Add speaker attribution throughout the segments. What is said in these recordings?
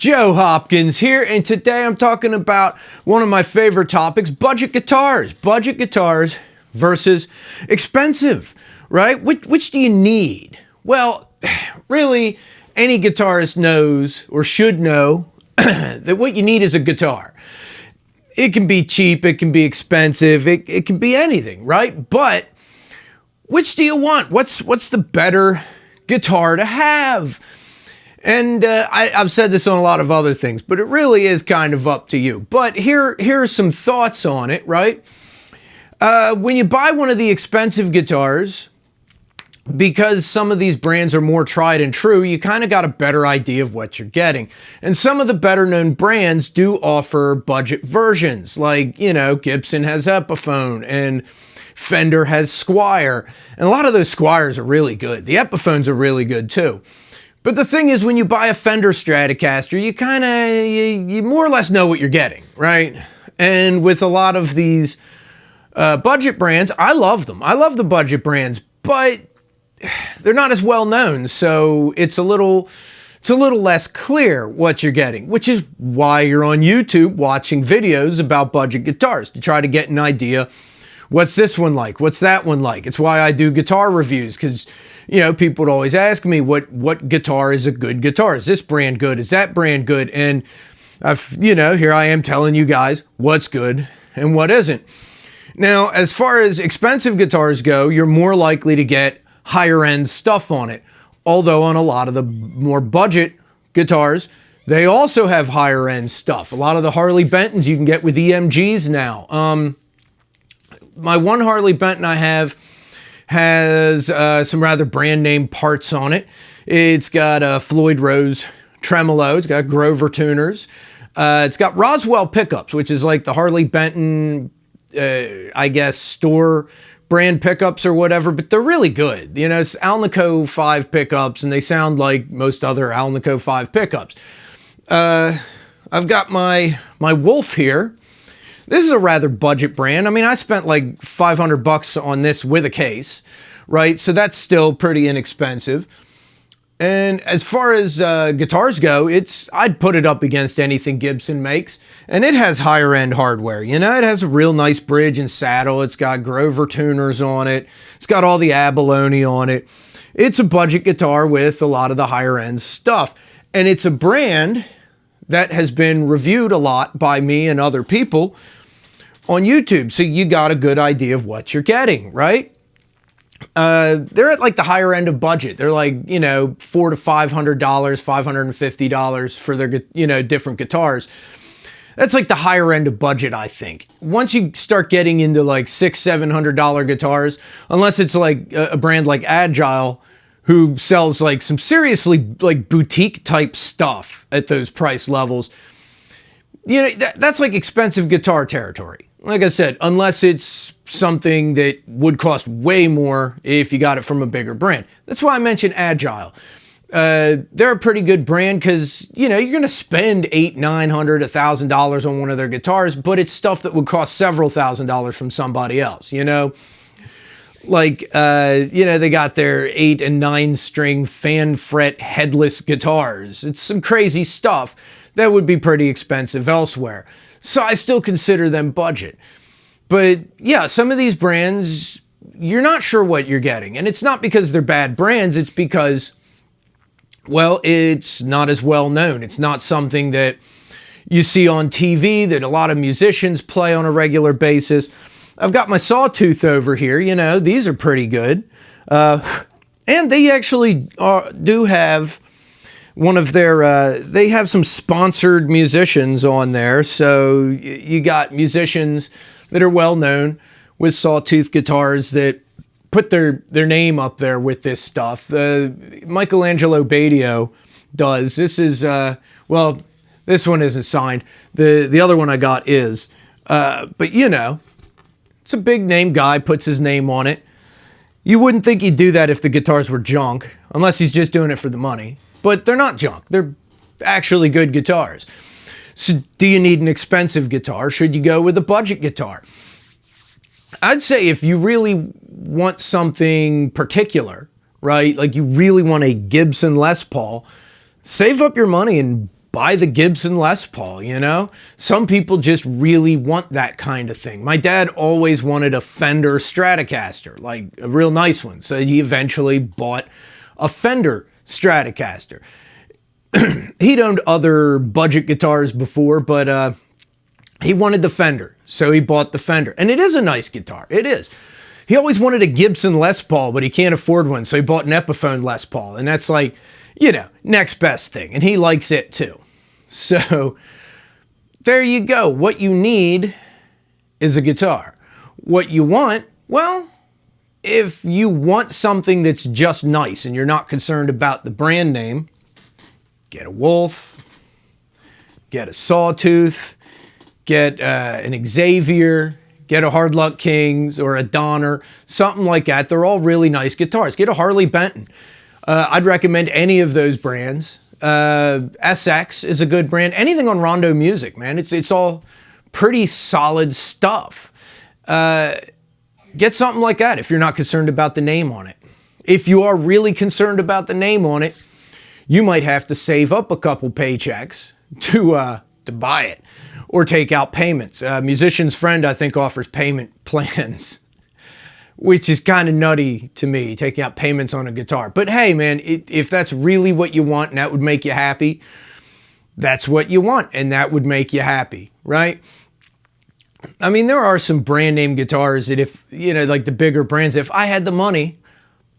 Speaker 1: Joe Hopkins here, and today I'm talking about one of my favorite topics, budget guitars. Budget guitars versus expensive, right? Which do you need? Well, really, any guitarist knows or should know that what you need is a guitar. It can be cheap, it can be expensive, it can be anything, right? But which do you want? What's the better guitar to have? And I've said this on a lot of other things, but it really is kind of up to you. But here are some thoughts on it, right? When you buy one of the expensive guitars, because some of these brands are more tried and true, you kind of got a better idea of what you're getting. And some of the better known brands do offer budget versions, like, Gibson has Epiphone and Fender has Squier. And a lot of those Squiers are really good. The Epiphones are really good too. But the thing is, when you buy a Fender Stratocaster, you more or less know what you're getting, right? And with a lot of these budget brands, I love them. I love the budget brands, but they're not as well known, so it's a little less clear what you're getting, which is why you're on YouTube watching videos about budget guitars, to try to get an idea. What's this one like? What's that one like? It's why I do guitar reviews, because people would always ask me what guitar is a good guitar. Is this brand good? Is that brand good? And here I am telling you guys what's good and what isn't. Now, as far as expensive guitars go, you're more likely to get higher end stuff on it. Although on a lot of the more budget guitars, they also have higher end stuff. A lot of the Harley Bentons you can get with EMGs now. My one Harley Benton I have has some rather brand name parts on it. It's got a Floyd Rose tremolo. It's got Grover tuners. It's got Roswell pickups, which is like the Harley Benton, I guess, store brand pickups or whatever, but they're really good. It's Alnico 5 pickups, and they sound like most other Alnico 5 pickups. I've got my Wolf here. This is a rather budget brand. I mean, I spent like $500 on this with a case, right? So that's still pretty inexpensive. And as far as guitars go, I'd put it up against anything Gibson makes. And it has higher end hardware. It has a real nice bridge and saddle. It's got Grover tuners on it. It's got all the abalone on it. It's a budget guitar with a lot of the higher end stuff. And it's a brand that has been reviewed a lot by me and other people on YouTube. So you got a good idea of what you're getting, right? They're at like the higher end of budget. They're like, $400 to $500, $550 for their, different guitars. That's like the higher end of budget, I think. Once you start getting into like $600, $700 guitars, unless it's like a brand like Agile, who sells like some seriously like boutique type stuff at those price levels, that's like expensive guitar territory. Like I said, unless it's something that would cost way more if you got it from a bigger brand. That's why I mentioned Agile. They're a pretty good brand because, you're going to spend $800, $900, $1,000 on one of their guitars, but it's stuff that would cost several $1,000s from somebody else, Like, they got their 8 and 9 string fan fret headless guitars. It's some crazy stuff that would be pretty expensive elsewhere. So I still consider them budget. But yeah, some of these brands, you're not sure what you're getting. And it's not because they're bad brands. It's because, well, it's not as well known. It's not something that you see on TV that a lot of musicians play on a regular basis. I've got my Sawtooth over here. These are pretty good. And they actually do have one of their, they have some sponsored musicians on there. So you got musicians that are well known with Sawtooth guitars that put their name up there with this stuff. Michelangelo Badio does. This is, this one isn't signed. The other one I got is. But it's a big name guy, puts his name on it. You wouldn't think he'd do that if the guitars were junk, unless he's just doing it for the money. But they're not junk. They're actually good guitars. So do you need an expensive guitar? Should you go with a budget guitar? I'd say if you really want something particular, right? Like you really want a Gibson Les Paul, save up your money and buy the Gibson Les Paul, you know? Some people just really want that kind of thing. My dad always wanted a Fender Stratocaster, like a real nice one. So he eventually bought a Fender Stratocaster. He'd owned other budget guitars before, but he wanted the Fender. So he bought the Fender. And it is a nice guitar. It is. He always wanted a Gibson Les Paul, but he can't afford one. So he bought an Epiphone Les Paul. And that's like, you know, next best thing. And he likes it too. So there you go. What you need is a guitar. What you want, well, if you want something that's just nice and you're not concerned about the brand name, get a Wolf, get a Sawtooth, get an Xavier, get a Hard Luck Kings or a Donner, something like that. They're all really nice guitars. Get a Harley Benton. I'd recommend any of those brands. SX is a good brand. Anything on Rondo Music, man. It's all pretty solid stuff. Get something like that if you're not concerned about the name on it. If you are really concerned about the name on it, you might have to save up a couple paychecks to buy it or take out payments. Musician's Friend, I think, offers payment plans, which is kind of nutty to me, taking out payments on a guitar. But hey, man, if that's really what you want and that would make you happy, that's what you want and that would make you happy, right? I mean, there are some brand name guitars that if, you know, like the bigger brands, if I had the money,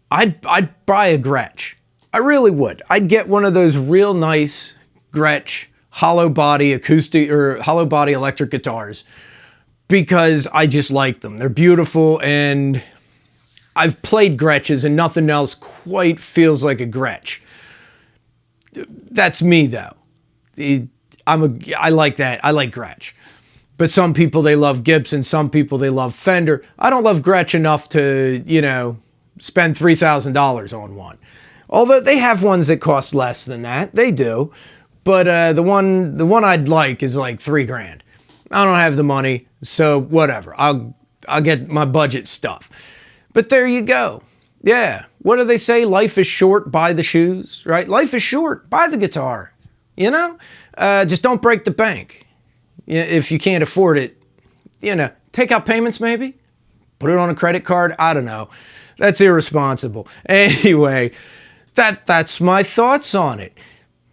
Speaker 1: I'd buy a Gretsch. I really would. I'd get one of those real nice Gretsch hollow body acoustic or hollow body electric guitars because I just like them. They're beautiful and I've played Gretches and nothing else quite feels like a Gretsch. That's me though. I like that. I like Gretsch. But some people, they love Gibson. Some people, they love Fender. I don't love Gretsch enough to, you know, spend $3,000 on one. Although they have ones that cost less than that. They do. But the one I'd like is like $3,000. I don't have the money, so whatever. I'll get my budget stuff. But there you go. Yeah. What do they say? Life is short, buy the shoes, right? Life is short, buy the guitar. You know? Just don't break the bank. If you can't afford it, you know, take out payments maybe. Put it on a credit card. I don't know. That's irresponsible. Anyway, that's my thoughts on it.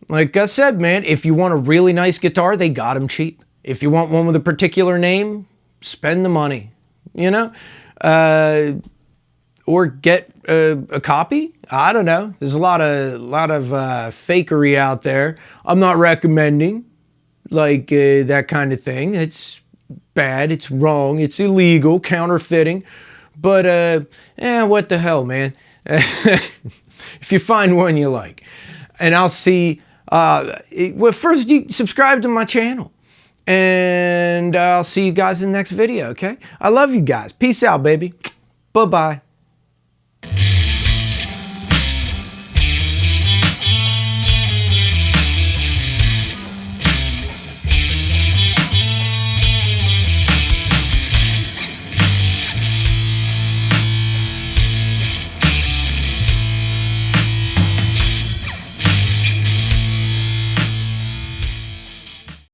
Speaker 1: Like I said, man, if you want a really nice guitar, they got them cheap. If you want one with a particular name, spend the money, you know? Or get a copy. I don't know. There's a lot of fakery out there. I'm not recommending like that kind of thing. It's bad. It's wrong. It's illegal, counterfeiting. But what the hell, man? If you find one you like. And I'll see... well, first you subscribe to my channel and I'll see you guys in the next video. Okay. I love you guys. Peace out, baby. Bye-bye.